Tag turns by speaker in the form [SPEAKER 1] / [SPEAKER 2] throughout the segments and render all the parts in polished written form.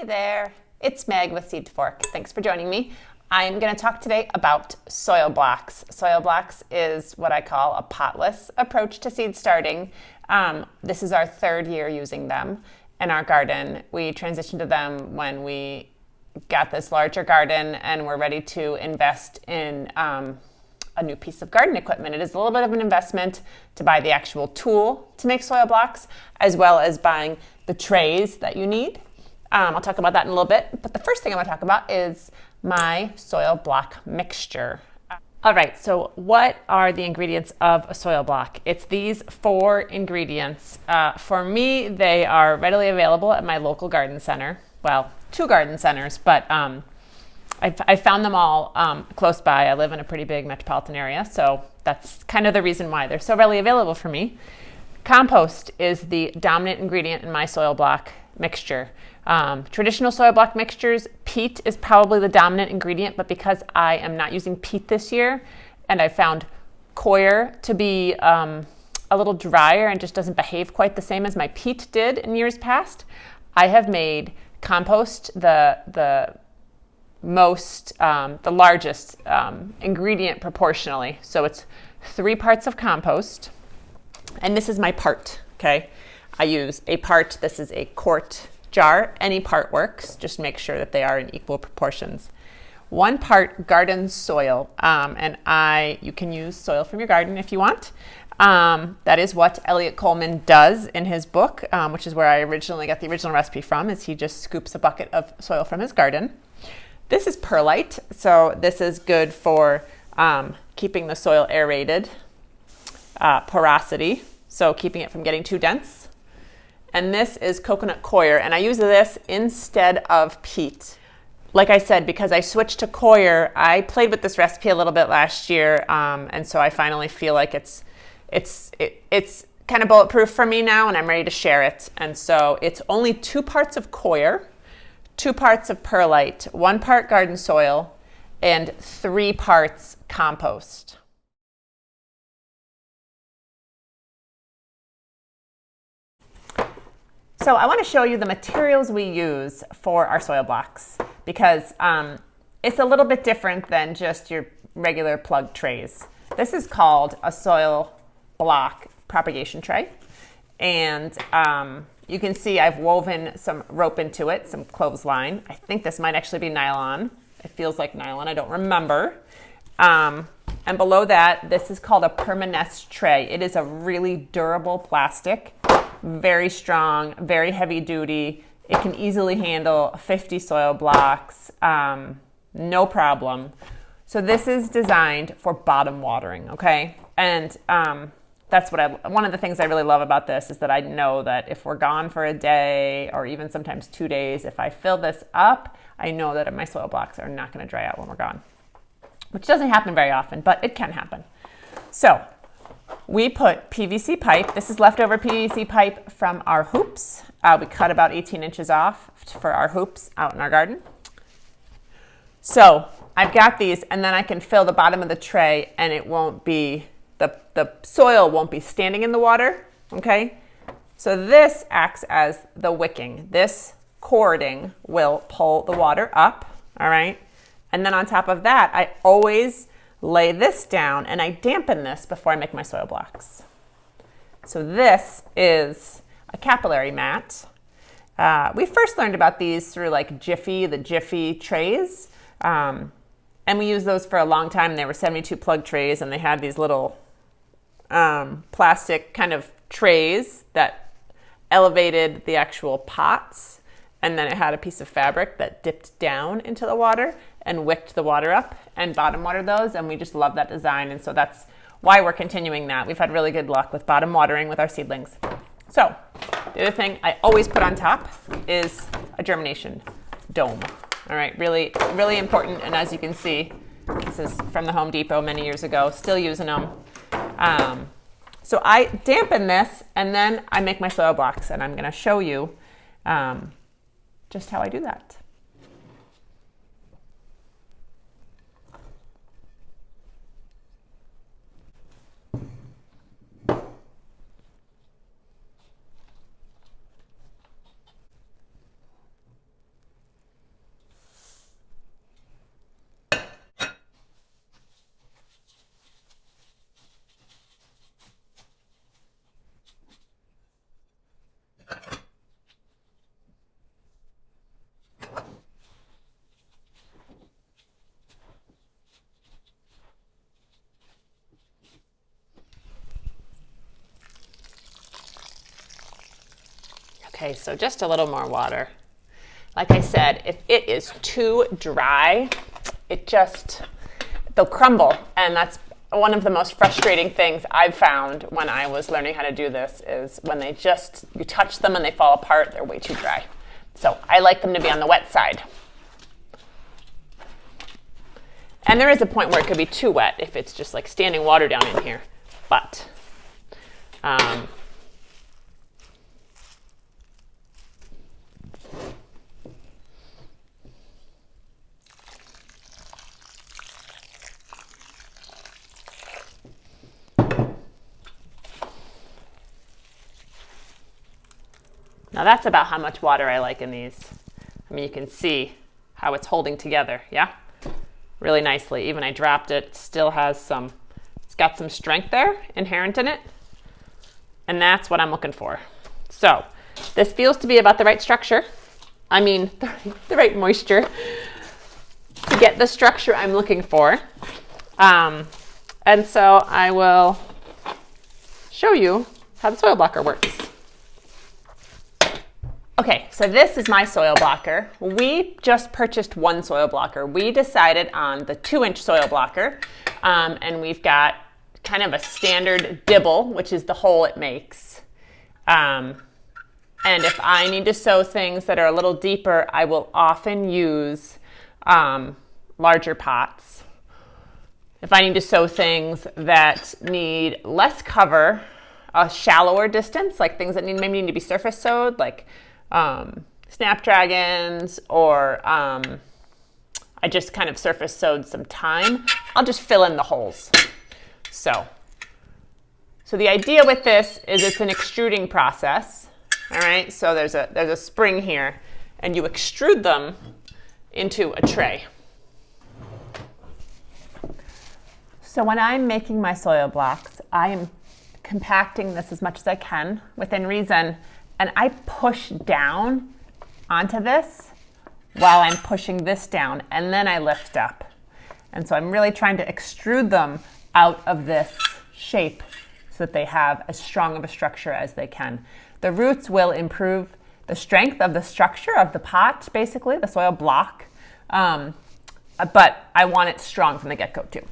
[SPEAKER 1] Hey there, it's Meg with Seed to Fork. Thanks for joining me. I'm going to talk today about soil blocks. Soil blocks is what I call a potless approach to seed starting. This is our third year using them in our garden. We transitioned to them when we got this larger garden and we're ready to invest in a new piece of garden equipment. It is a little bit of an investment to buy the actual tool to make soil blocks, as well as buying the trays that you need. I'll talk about that in a little bit, but the first thing I want to talk about is my soil block mixture. All right, so what are the ingredients of a soil block? It's these 4 ingredients. For me, they are readily available at my local garden center. Well, 2 garden centers, but I found them all close by. I live in a pretty big metropolitan area, so that's kind of the reason why they're so readily available for me. Compost is the dominant ingredient in my soil block mixture. Traditional soil block mixtures, peat is probably the dominant ingredient, but because I am not using peat this year, and I found Coir to be a little drier and just doesn't behave quite the same as my peat did in years past, I have made compost the largest ingredient proportionally. So it's 3 parts of compost, and this is my part, okay? I use a part, this is a quart jar, any part works, just make sure that they are in equal proportions. 1 part garden soil, and you can use soil from your garden if you want. That is what Elliot Coleman does in his book, which is where I originally got the original recipe from, is he just scoops a bucket of soil from his garden. This is perlite, so this is good for keeping the soil aerated, porosity, so keeping it from getting too dense. And this is coconut coir, and I use this instead of peat. Like I said, because I switched to coir, I played with this recipe a little bit last year, and so I finally feel like it's kind of bulletproof for me now, and I'm ready to share it. And so it's only 2 parts of coir, 2 parts of perlite, 1 part garden soil, and 3 parts compost. So I want to show you the materials we use for our soil blocks, because it's a little bit different than just your regular plug trays. This is called a soil block propagation tray, and you can see I've woven some rope into it, some clothesline. I think this might actually be nylon. It feels like nylon, I don't remember. And below that, this is called a permanest tray. It is a really durable plastic, very strong, very heavy duty. It can easily handle 50 soil blocks, no problem. So this is designed for bottom watering, okay? And that's one of the things I really love about this is that I know that if we're gone for a day or even sometimes 2 days, if I fill this up, I know that my soil blocks are not going to dry out when we're gone, which doesn't happen very often, but it can happen. So we put PVC pipe. This is leftover PVC pipe from our hoops. We cut about 18 inches off for our hoops out in our garden. So I've got these, and then I can fill the bottom of the tray, and it won't be, the soil won't be standing in the water, okay? So this acts as the wicking. This cording will pull the water up, all right? And then on top of that, I always lay this down and I dampen this before I make my soil blocks. So this is a capillary mat. We first learned about these through like the Jiffy trays. And we used those for a long time. They were 72 plug trays, and they had these little plastic kind of trays that elevated the actual pots. And then it had a piece of fabric that dipped down into the water and wicked the water up and bottom watered those, and we just love that design, and so that's why we're continuing that. We've had really good luck with bottom watering with our seedlings. So the other thing I always put on top is a germination dome. All right, really, really important, and as you can see, this is from the Home Depot many years ago, still using them. So I dampen this, and then I make my soil blocks, and I'm going to show you just how I do that. Okay, so just a little more water. Like I said, if it is too dry, they'll crumble. And that's one of the most frustrating things I've found when I was learning how to do this, is when you touch them and they fall apart, they're way too dry. So I like them to be on the wet side. And there is a point where it could be too wet if it's just like standing water down in here. But now that's about how much water I like in these. I mean, you can see how it's holding together, yeah? Really nicely. Even I dropped it, still has it's got some strength there inherent in it. And that's what I'm looking for. So this feels to be about the right structure. I mean, the right moisture to get the structure I'm looking for. And so I will show you how the soil blocker works. Okay, so this is my soil blocker. We just purchased one soil blocker. We decided on the 2-inch soil blocker, and we've got kind of a standard dibble, which is the hole it makes. And if I need to sow things that are a little deeper, I will often use larger pots. If I need to sow things that need less cover, a shallower distance, like things that maybe need to be surface sowed, like snapdragons, or I just kind of surface sowed some thyme, I'll just fill in the holes. So the idea with this is it's an extruding process. All right, so there's a spring here, and you extrude them into a tray. So when I'm making my soil blocks, I am compacting this as much as I can within reason, and I push down onto this while I'm pushing this down, and then I lift up. And so I'm really trying to extrude them out of this shape so that they have as strong of a structure as they can. The roots will improve the strength of the structure of the pot, basically, the soil block, but I want it strong from the get-go too.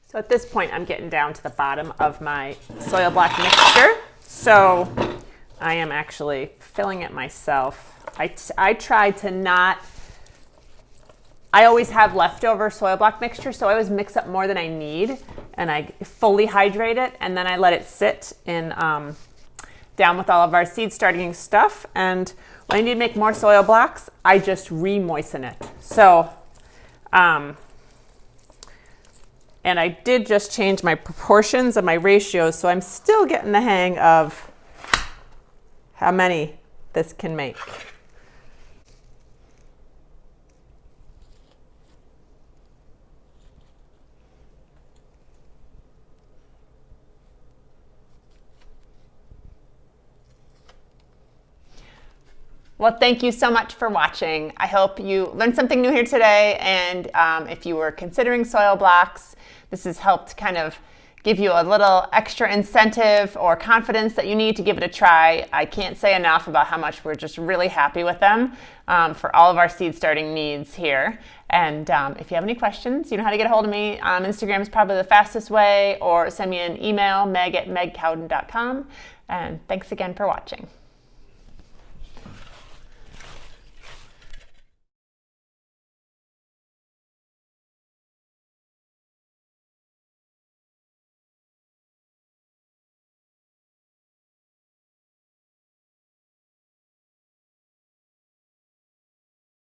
[SPEAKER 1] So at this point, I'm getting down to the bottom of my soil block mixture. So I am actually filling it myself. I try to not, I always have leftover soil block mixture, so I always mix up more than I need, and I fully hydrate it, and then I let it sit in down with all of our seed starting stuff. And when I need to make more soil blocks, I just re-moisten it. So, and I did just change my proportions and my ratios, so I'm still getting the hang of how many this can make. Well, thank you so much for watching. I hope you learned something new here today, and if you were considering soil blocks, this has helped kind of give you a little extra incentive or confidence that you need to give it a try. I can't say enough about how much we're just really happy with them for all of our seed starting needs here. And if you have any questions, you know how to get a hold of me. Instagram is probably the fastest way, or send me an email, meg@megcowden.com. And thanks again for watching.